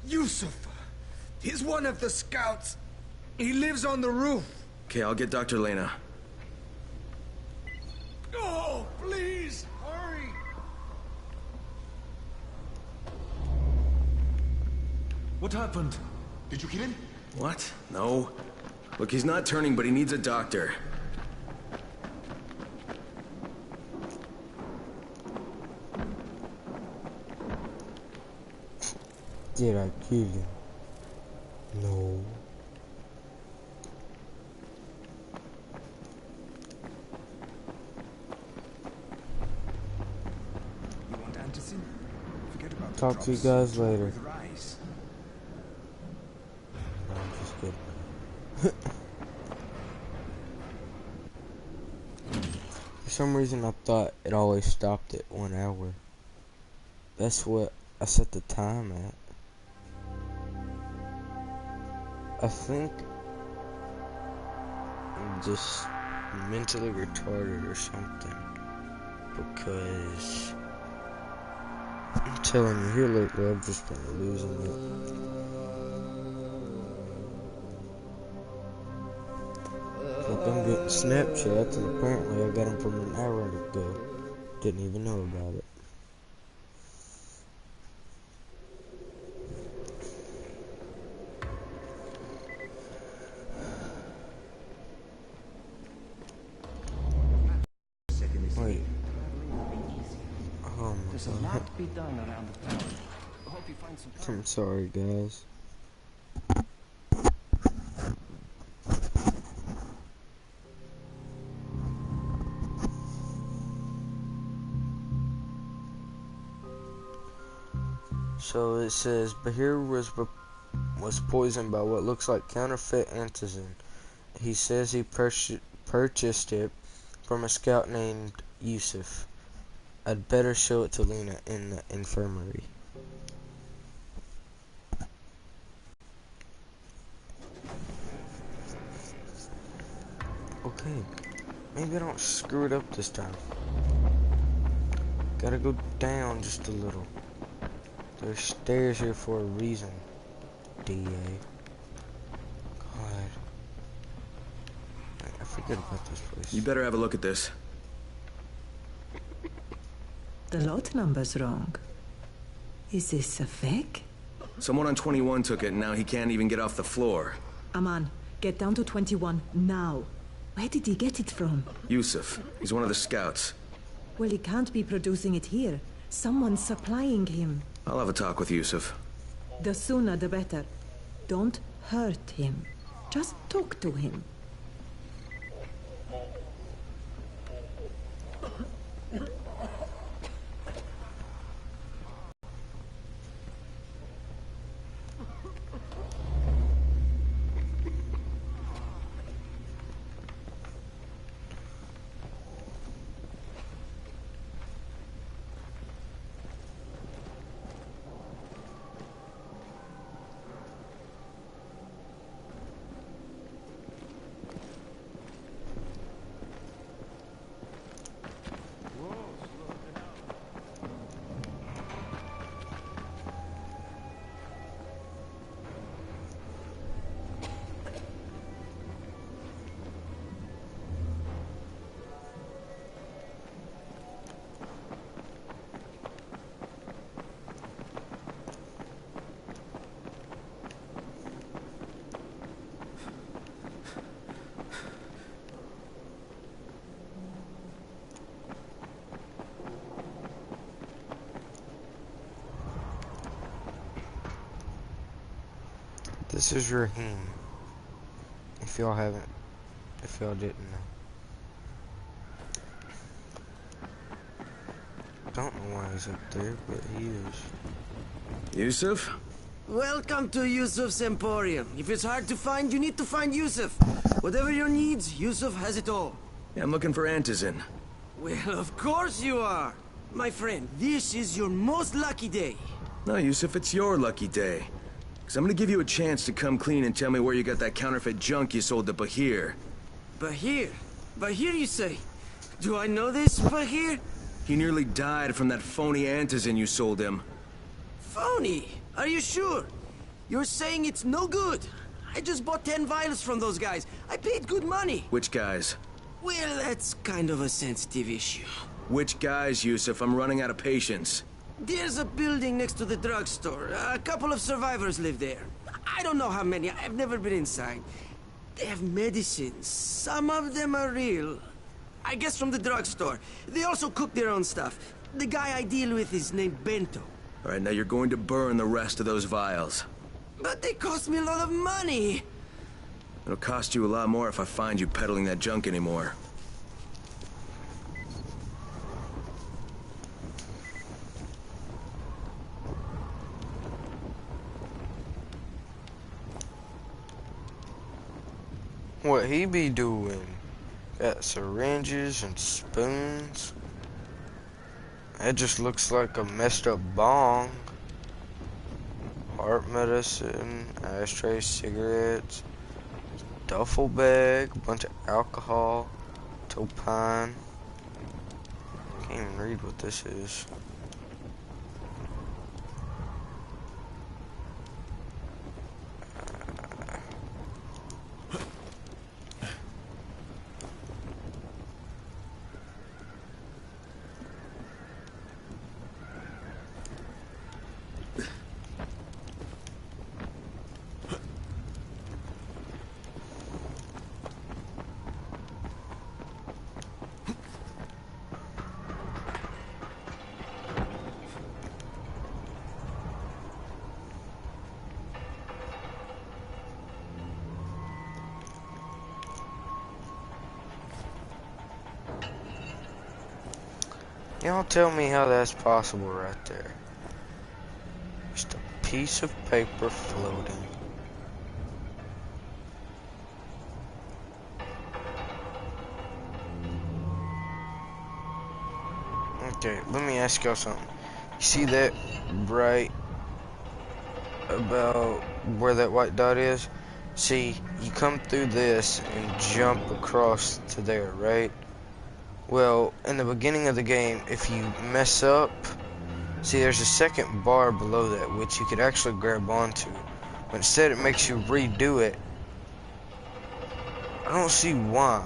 N: Yusuf. He's one of the scouts. He lives on the roof.
E: Okay, I'll get Dr. Lena.
N: Oh, please, hurry! What happened?
O: Did you kill him?
E: What? No. Look, he's not turning, but he needs a doctor.
A: Did I kill him? No.
K: You want antizin? Forget about
A: Talk to you guys later.
K: with rice.
A: No, I'm just kidding. For some reason I thought it always stopped at 1 hour. That's what I set the time at. I think I'm just mentally retarded or something, because I'm telling you, here lately I've just been losing it. Like I'm getting Snapchats, and apparently I got them from an hour ago. Didn't even know about it.
J: There's a lot to be done around the tower. I hope you find some time.
A: I'm sorry, guys. So it says Bahir was poisoned by what looks like counterfeit antizin. He says he purchased it from a scout named Yusuf. I'd better show it to Lena in the infirmary. Okay, maybe I don't screw it up this time. Gotta go down just a little. There's stairs here for a reason, DA. God. I forget about this place.
E: You better have a look at this.
P: The lot number's wrong. Is this a fake?
E: Someone on 21 took it, and now he can't even get off the floor.
P: Aman, get down to 21 now. Where did he get it from?
E: Yusuf. He's one of the scouts.
P: Well, he can't be producing it here. Someone's supplying him.
E: I'll have a talk with Yusuf.
P: The sooner the better. Don't hurt him. Just talk to him.
A: This is Rahim. If y'all didn't know. Don't know why he's up there, but he is.
E: Yusuf?
Q: Welcome to Yusuf's Emporium. If it's hard to find, you need to find Yusuf. Whatever your needs, Yusuf has it all.
E: Yeah, I'm looking for antizin.
Q: Well, of course you are. My friend, this is your most lucky day.
E: No, Yusuf, it's your lucky day. Because I'm going to give you a chance to come clean and tell me where you got that counterfeit junk you sold to Bahir.
Q: Bahir? Bahir, you say? Do I know this Bahir?
E: He nearly died from that phony antizin you sold him.
Q: Phony? Are you sure? You're saying it's no good? I just bought 10 vials from those guys. I paid good money.
E: Which guys?
Q: Well, that's kind of a sensitive issue.
E: Which guys, Yusuf? I'm running out of patience.
Q: There's a building next to the drugstore. A couple of survivors live there. I don't know how many. I've never been inside. They have medicines. Some of them are real. I guess from the drugstore. They also cook their own stuff. The guy I deal with is named Bento.
E: All right, now you're going to burn the rest of those vials.
Q: But they cost me a lot of money.
E: It'll cost you a lot more if I find you peddling that junk anymore.
A: What he be doing? Got syringes and spoons. That just looks like a messed up bong. Heart medicine, ashtray, cigarettes, duffel bag, a bunch of alcohol, Topine. Can't even read what this is. Y'all tell me how that's possible right there. Just a piece of paper floating. Okay, let me ask y'all something. You see that right about where that white dot is? See, you come through this and jump across to there, right? Well, in the beginning of the game, if you mess up, see there's a second bar below that which you could actually grab onto. But instead it makes you redo it. I don't see why.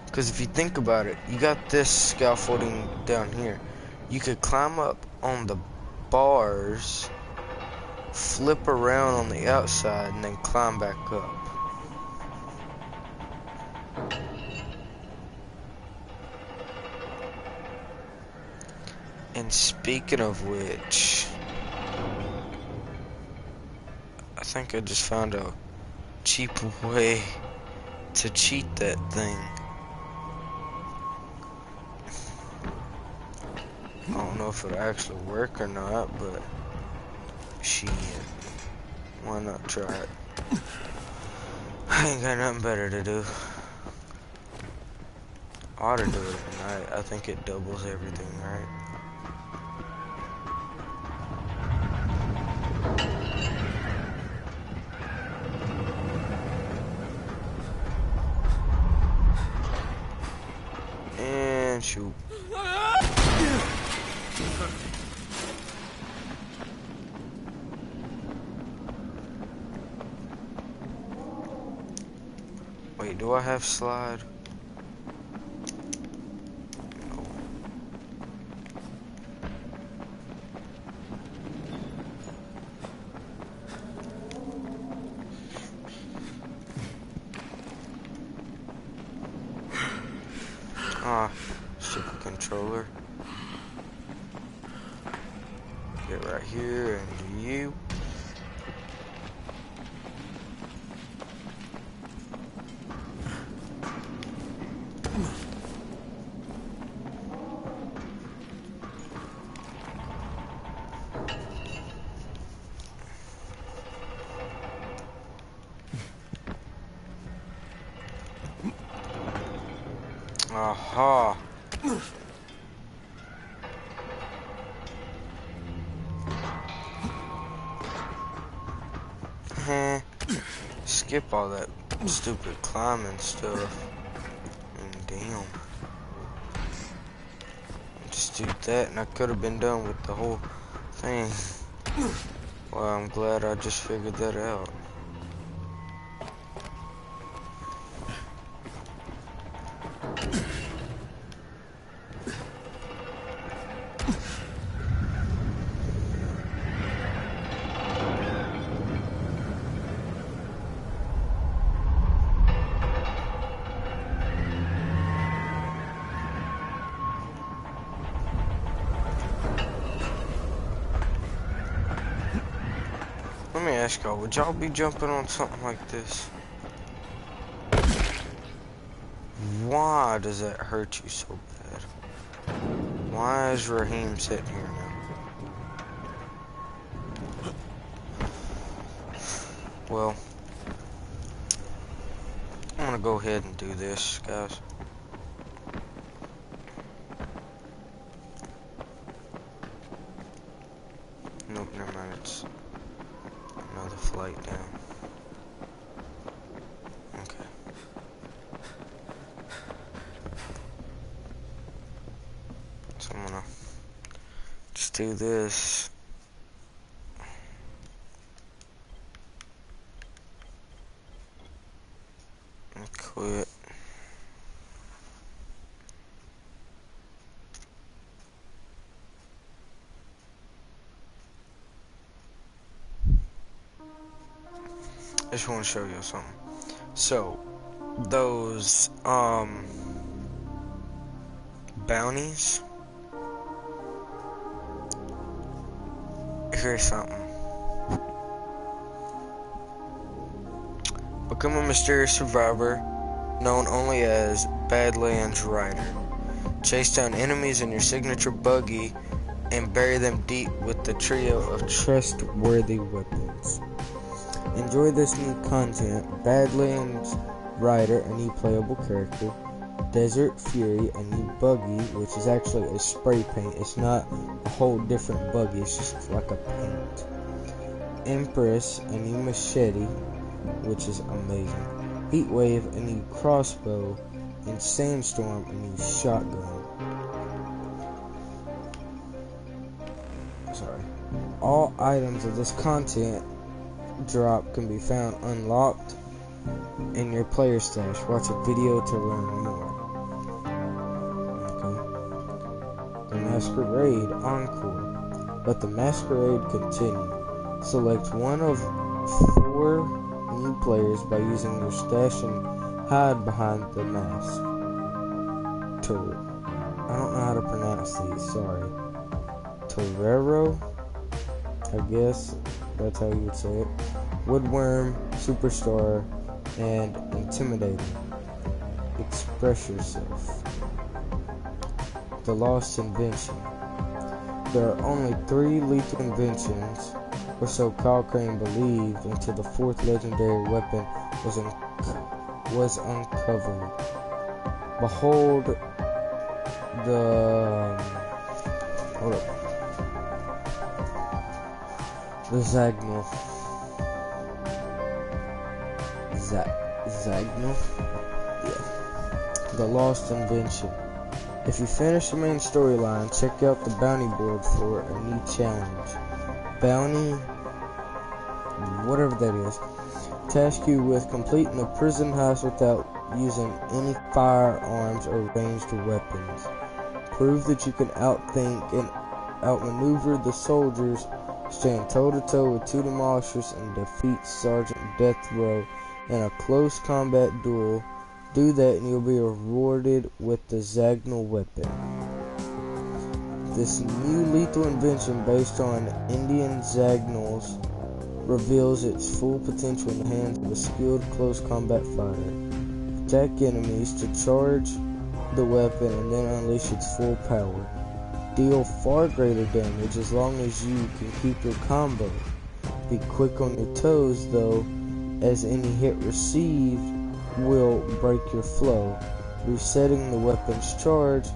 A: Because if you think about it, you got this scaffolding down here. You could climb up on the bars, flip around on the outside, and then climb back up. And speaking of which, I think I just found a cheap way to cheat that thing. I don't know if it'll actually work or not, but shit, why not try it? I ain't got nothing better to do. I ought to do it at night. I think it doubles everything, right? And shoot. Wait, do I have slide? No. Ah, stupid controller. Get right here and you. Aha. Skip all that stupid climbing stuff. Damn. Just do that and I could have been done with the whole thing. Well, I'm glad I just figured that out. Let me ask y'all, would y'all be jumping on something like this? Why does that hurt you so bad? Why is Raheem sitting here now? Well, I'm gonna go ahead and do this, guys. Nope, never mind, it's another flight down. Okay. So I'm gonna just do this. And quit. I just want to show you something. So, those, bounties. Here's something. Become a mysterious survivor known only as Badlands Rider. Chase down enemies in your signature buggy and bury them deep with the trio of trustworthy weapons. Enjoy this new content: Badlands Rider, a new playable character; Desert Fury, a new buggy, which is actually a spray paint. It's not a whole different buggy, it's just like a paint. Empress, a new machete, which is amazing. Heatwave, a new crossbow, and Sandstorm, a new shotgun. Sorry. All items of this content drop can be found unlocked in your player stash. Watch a video to learn more. Okay. The Masquerade Encore. Let the masquerade continue. Select one of 4 new players by using your stash and hide behind the mask. Turret. I don't know how to pronounce these, sorry. Torero? I guess that's how you would say it. Woodworm, Superstar, and Intimidating. Express yourself. The Lost Invention. There are only 3 lethal inventions, or so Kyle Crane believed, until the 4th legendary weapon was uncovered. Behold the Zagnul. Zagnul? Yeah. The Lost Invention. If you finish the main storyline, check out the bounty board for a new challenge. Bounty, whatever that is, task you with completing a prison heist without using any firearms or ranged weapons. Prove that you can outthink and outmaneuver the soldiers, stand toe-to-toe with 2 demolishers, and defeat Sergeant Death Row in a close combat duel. Do that and you'll be rewarded with the Zagnul weapon. This new lethal invention based on Indian Zagnuls reveals its full potential in the hands of a skilled close combat fighter. Attack enemies to charge the weapon and then unleash its full power. Deal far greater damage as long as you can keep your combo. Be quick on your toes though, as any hit received will break your flow. Resetting the weapon's charge,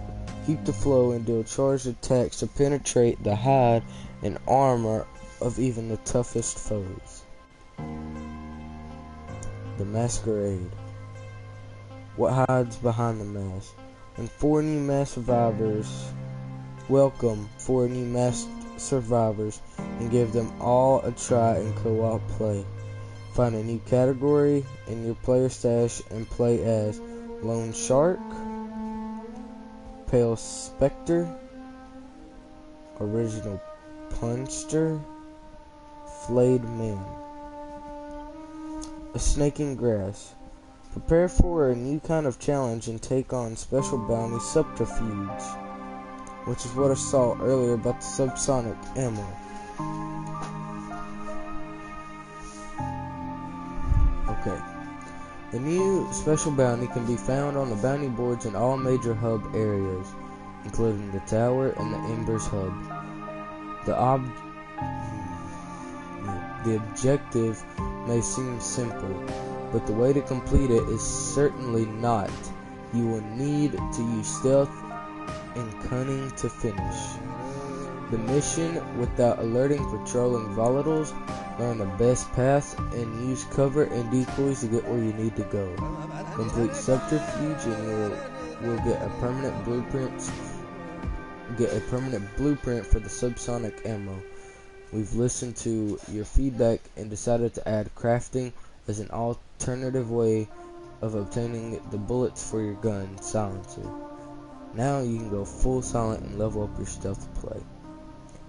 A: keep the flow and deal charged attacks to penetrate the hide and armor of even the toughest foes. The Masquerade. What hides behind the mask? And 4 new masked survivors. Welcome 4 new masked survivors and give them all a try in co-op play. Find a new category in your player stash and play as Lone Shark, Pale Spectre, Original Punster, Flayed Man. A Snake in Grass. Prepare for a new kind of challenge and take on special bounty subterfuge, which is what I saw earlier about the subsonic ammo. Okay. The new special bounty can be found on the bounty boards in all major hub areas, including the Tower and the Embers hub. The objective may seem simple, but the way to complete it is certainly not. You will need to use stealth and cunning to finish the mission without alerting patrolling volatiles. Learn the best path and use cover and decoys to get where you need to go. Complete subterfuge and you will get a permanent blueprint. For the subsonic ammo. We've listened to your feedback and decided to add crafting as an alternative way of obtaining the bullets for your gun silencer. Now you can go full silent and level up your stealth play.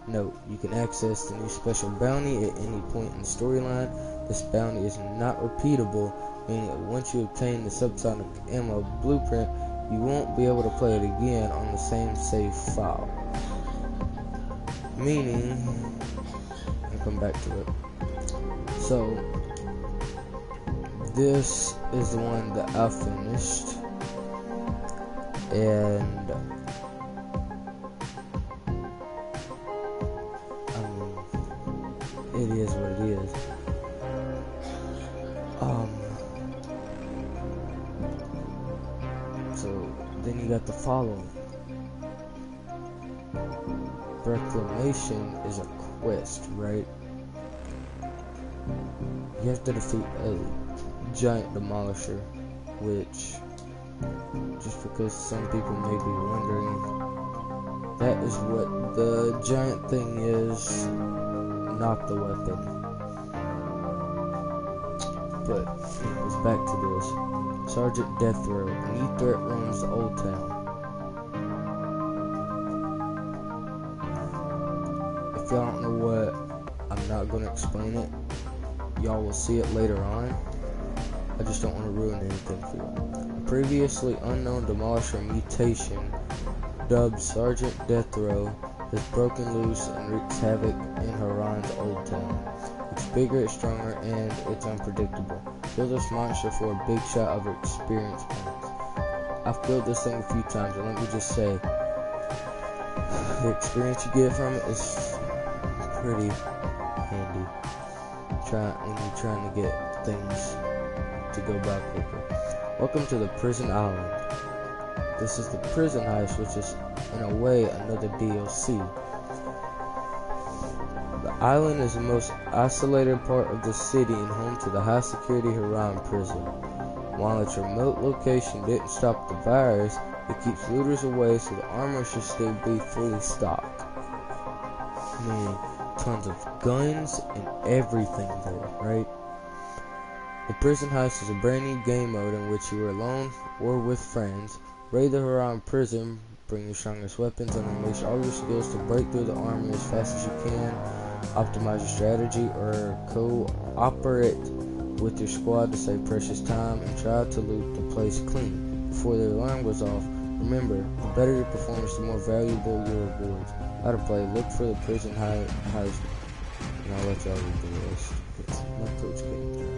A: Note, you can access the new special bounty at any point in the storyline. This bounty is not repeatable, meaning that once you obtain the subsonic ammo blueprint, you won't be able to play it again on the same save file. Meaning, I'll come back to it. So, this is the one that I finished, and it is what it is. So then you got the following. Reclamation is a quest, right? You have to defeat a giant demolisher, which, just because some people may be wondering, that is what the giant thing is, not the weapon. But anyways, back to this. Sergeant Death Row, a new threat roams the Old Town. If y'all don't know what, I'm not going to explain it. Y'all will see it later on. I just don't want to ruin anything for you. A previously unknown demolisher mutation, dubbed Sergeant Death Row, has broken loose and wreaks havoc in Harran's Old Town. It's bigger, it's stronger, and it's unpredictable. Kill this monster for a big shot of experience points. I've killed this thing a few times, and let me just say, the experience you get from it is pretty handy when you're trying to get things to go by quicker. Welcome to the Prison Island. This is the prison heist, which is in a way another DLC. The island is the most isolated part of the city and home to the high security Harran prison. While its remote location didn't stop the virus, it keeps looters away, so the armor should still be fully stocked. Meaning tons of guns and everything there, right? The prison heist is a brand new game mode in which you are alone or with friends. Raid the Harran prison, bring your strongest weapons, and unleash all your skills to break through the army as fast as you can. Optimize your strategy or cooperate with your squad to save precious time and try to loot the place clean before the alarm goes off. Remember, the better your performance, the more valuable your rewards. How to play, look for the prison heist, and I'll let y'all read the rest. It's my coach game time.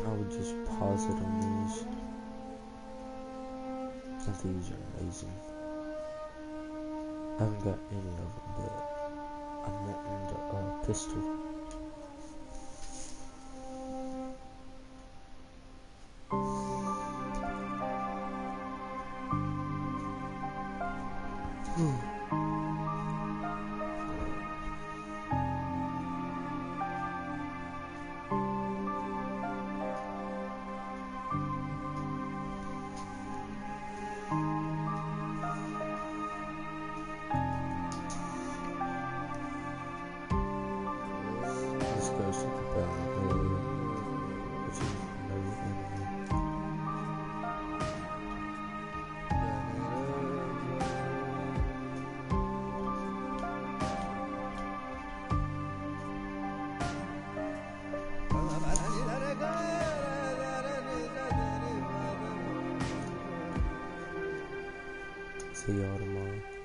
A: I would just pause it on these. I think these are amazing. I haven't got any of them, but I'm wanting the pistol. See y'all tomorrow.